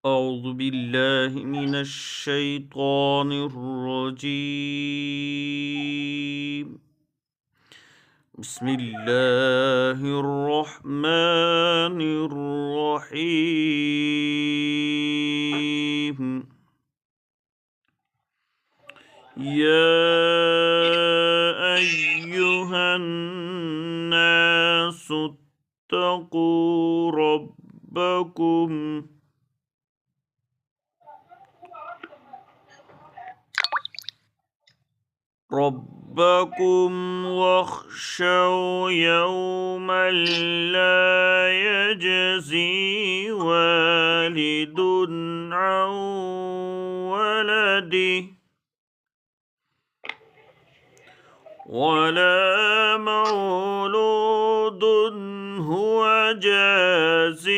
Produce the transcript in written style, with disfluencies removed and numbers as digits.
أعوذ بالله من الشيطان الرجيم. بسم الله الرحمن الرحيم. يا أيها الناس اتقوا ربكم واخشوا يوما لا يجزي والد عن ولده ولا مولود هو جاز